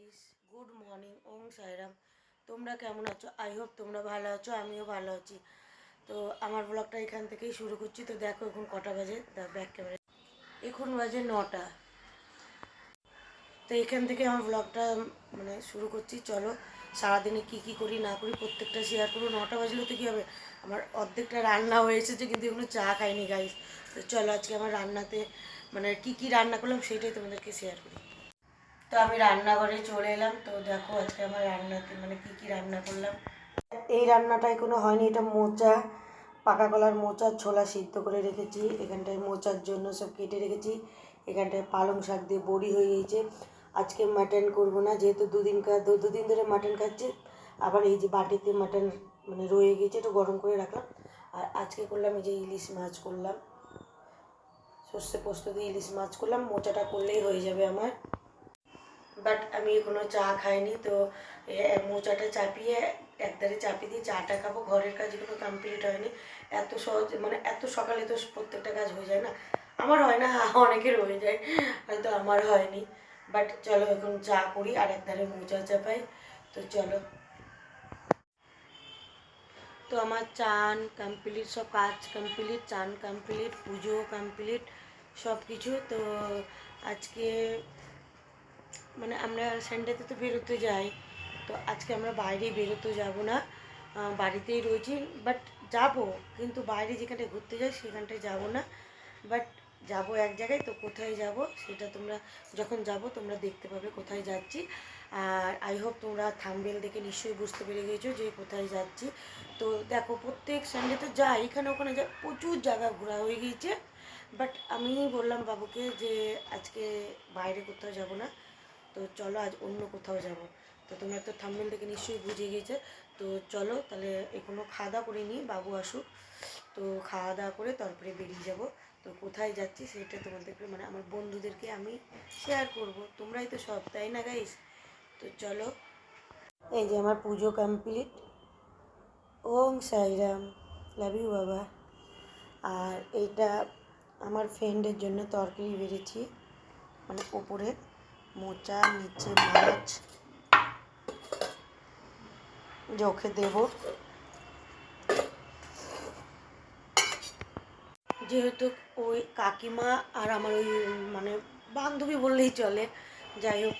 Guys, good morning. Om Sairam. তোমরা কেমন আছো? আই হোপ তোমরা ভালো আছো, আমিও ভালো আছি। তো আমার ব্লগটা এখান থেকেই শুরু করছি। তো দেখো এখন কটা বাজে, ব্যাক ক্যামেরা এখন বাজে 9টা। তো এখান থেকে আমার ব্লগটা শুরু করছি। চলো সারাদিনে কি করি না করি প্রত্যেকটা শেয়ার করবো। 9টা বাজলে তো কী হবে, আমার অর্ধেকটা রান্না হয়ে এসেছে কিন্তু এখনো চা খাইনি গাইস। তো চলো আজকে আমার রান্নাতে কি রান্না করলাম সেটাই তোমাদেরকে শেয়ার করি। তো আমি রান্নাঘরে চলে এলাম। তো দেখো আজকে আমার রান্নাতে কি রান্না করলাম। এই রান্নাটা এখনো হয়নি। এটা মোচা, পাকা কলার মোচার ছোলা সিদ্ধ করে রেখেছি। এখানটায় মোচার জন্য সব কেটে রেখেছি। এখানটায় পালং শাক দিয়ে বড়ি হয়ে গিয়েছে। আজকে মাটন করবো না, যেহেতু দুদিন ধরে মাটন খাচ্ছি। আবার এই যে বাটিতে মাটন রয়ে গিয়েছে, একটু গরম করে রাখলাম। আর আজকে করলাম এই যে ইলিশ মাছ করলাম, সর্ষে পোস্ত দিয়ে ইলিশ মাছ করলাম। মোচাটা করলেই হয়ে যাবে আমার। বাট আমি এখনও চা খাইনি। তো মোচাটা চাপিয়ে একদারে চাপিয়ে দিয়ে চাটা খাবো। ঘরের কাজ এখনো কমপ্লিট হয়নি। এত সহজ এত সকালে তো প্রত্যেকটা কাজ হয়ে যায় না। আমার হয় না, অনেকের হয়ে যায়, হয়তো আমার হয়নি। বাট চলো এখন চা করি আর একদারে মোচা চাপাই। তো চলো। তো আমার চান কমপ্লিট, সব কাজ কমপ্লিট, চান কমপ্লিট, পুজো কমপ্লিট, সব কিছু। তো আজকে আমরা সানডেতে তো বেরোতে যাই। তো আজকে আমরা বাইরে বেরোতে যাব না, বাড়িতেই রয়েছি। বাট যাব, কিন্তু বাইরে যেখানে ঘুরতে যাই সেখানটায় যাব না। বাট যাব এক জায়গায়। তো কোথায় যাব সেটা তোমরা যখন যাব তোমরা দেখতে পাবে কোথায় যাচ্ছি। আর আই হোপ তোমরা থাম্বনেল দেখে নিশ্চয়ই বুঝতে পেরে গিয়েছো যে কোথায় যাচ্ছি। তো দেখো প্রত্যেক সানডে তো যাই, এখানে ওখানে যাই, প্রচুর জায়গা ঘোরা হয়ে গিয়েছে। বাট আমি বললাম বাবুকে যে আজকে বাইরে কোথাও যাব না, তো চলো আজ অন্য কোথাও যাব। তো তোমরা তো থাম্বনেল থেকে নিশ্চয়ই বুঝে গিয়েছে। তো চলো তাহলে এখনো খাওয়া দাওয়া করে নিই, বাবু আসুক। তো খাওয়া দাওয়া করে তারপরে বেরিয়ে যাব। তো কোথায় যাচ্ছি সেটা তোমাদেরকে আমার বন্ধুদেরকে আমি শেয়ার করব। তোমরাই তো সব, তাই না গাইস? তো চলো। এই যে আমার পুজো complete. Om Sairam, love you বাবা। আর এইটা আমার ফ্রেন্ডের জন্য তরকারি বেড়েছি, ওপরে মোচা, নিচে মাছ, ওকে দেব। যেহেতু ওই কাকিমা আর আমার ওই বান্ধবী বললেই চলে, যাই হোক,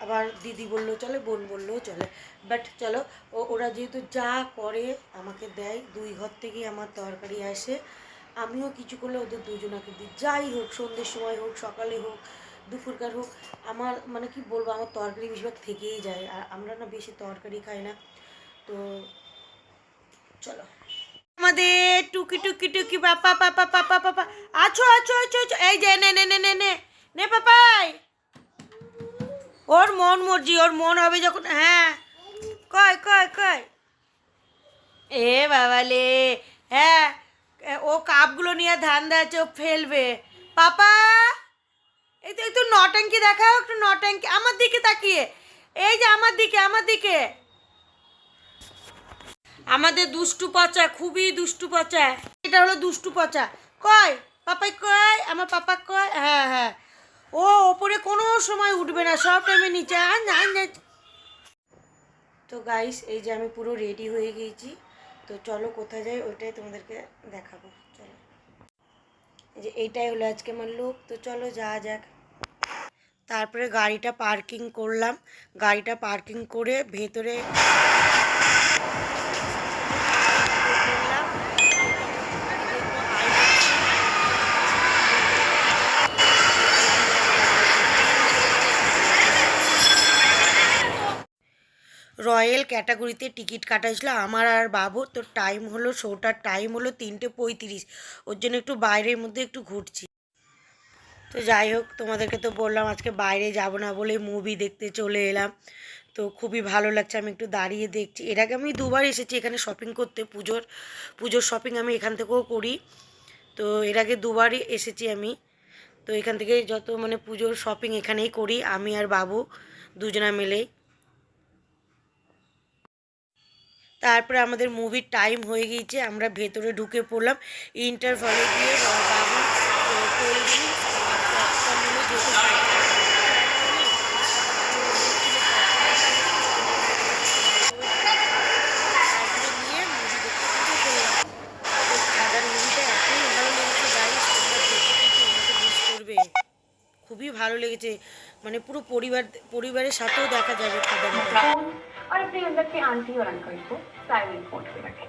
আবার দিদি বললেও চলে, বোন বললেও চলে। বাট চলো, ওরা যেহেতু যা করে আমাকে দেয়, 2 ঘর থেকেই আমার তরকারি আসে। আমিও কিছু করলে ওদের দুজনাকে দিই, যাই হোক, সন্ধ্যের সময় হোক, সকালে হোক, দুপুরকার হোক। আমার কি বলবো, আমার তরকারি বেশিরভাগ থেকেই যায়। আর আমরা না বেশি তরকারি খাই না। তো চলো, আমাদের টুকি টুকি টুকি পাপা পাপা পাপা পাপা, আছো আছো আছো আছো, এই যে নে নে নে নে নে নে পাপাই। ওর মন মর্জি, ওর মন হবে যখন। হ্যাঁ, কয় কয় কয়, এ বাবালে। হ্যাঁ, ও কাপগুলো নিয়ে ধান দেওয়াচ্ছে, ও ফেলবে। পাপা, এই তো একটু নট্যাঙ্কি দেখাও, একটু নট্যাঙ্কি আমার দিকে তাকিয়ে। এই যে আমার দিকে, আমার দিকে। আমাদের দুষ্টু পচা, খুবই দুষ্টু পচা। এটা হলো দুষ্টু পচা। কয় পাপাই, কয় আমার পাপা, কয়। হ্যাঁ হ্যাঁ, ও ওপরে কোনো সময় উঠবে না, সব টাইমে নিচে। তো গাইস, এই যে আমি পুরো রেডি হয়ে গিয়েছি। তো চলো কোথায় যাই ওইটাই তোমাদেরকে দেখাবো। চলো, এই যে এইটাই হলো আজকে আমার লুক। তো চলো যাওয়া যাক। তারপরে গাড়িটা পার্কিং করলাম। গাড়িটা পার্কিং করে ভেতরে রয়্যাল ক্যাটাগরিতে টিকিট কাটা হয়েছিল আমার আর বাবুর। তো টাইম হলো, শোটার টাইম হলো 3:35। ওর জন্য একটু বাইরের মধ্যে একটু ঘুরছি। তো যাই হোক, তোমাদেরকে তো বললাম আজকে বাইরে যাব না বলে মুভি দেখতে চলে এলাম। তো খুবই ভালো লাগছে, আমি একটু দাঁড়িয়ে দেখছি। এর আগে আমি 2বার এসেছি এখানে শপিং করতে, পুজোর শপিং আমি এখান থেকেও করি। তো এর আগে 2বারই এসেছি আমি। তো এখান থেকে যত পুজোর শপিং এখানেই করি, আমি আর বাবু দুজনা মিলেই। তারপরে আমাদের মুভির টাইম হয়ে গিয়েছে, আমরা ভেতরে ঢুকে পড়লাম। ইন্টারভ্যালে দিয়ে বাবু কোল্ড ড্রিঙ্কস পপকর্ন ভালো লেগেছে, মানে পুরো পরিবারের সাথেও দেখা যাবে খাদানটা। फोन और अपने अंदर के आंटी और अंकल को साइलेंट मोड पे रखें।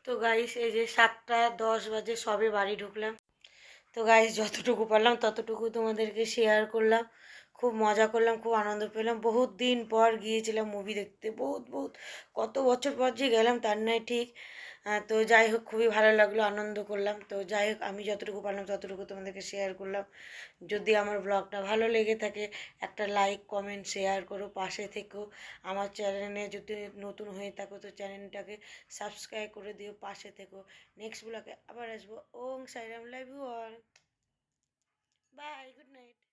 তো গাইস এই যে 7:10 বাজে, সবে বাড়ি ঢুকলাম। তো গাইস যতটুকু পারলাম ততটুকু তোমাদেরকে শেয়ার করলাম। খুব মজা করলাম, খুব আনন্দ পেলাম। বহুত দিন পর গিয়েছিলাম মুভি দেখতে, বহুত বহুত কত বছর পর যে গেলাম তার নয় ঠিক। তো যাই হোক, খুবই ভালো লাগলো, আনন্দ করলাম। তো যাই হোক, আমি যতটুকু পারলাম ততটুকু তোমাদেরকে শেয়ার করলাম। যদি আমার ব্লগটা ভালো লেগে থাকে একটা লাইক কমেন্ট শেয়ার করো, পাশে থেকো। আমার চ্যানেলে যদি নতুন হয়ে থাকো তো চ্যানেলটাকে সাবস্ক্রাইব করে দিও, পাশে থেকো। নেক্সট ব্লগে আবার আসবো। Om Sairam, love you all, bye, good night.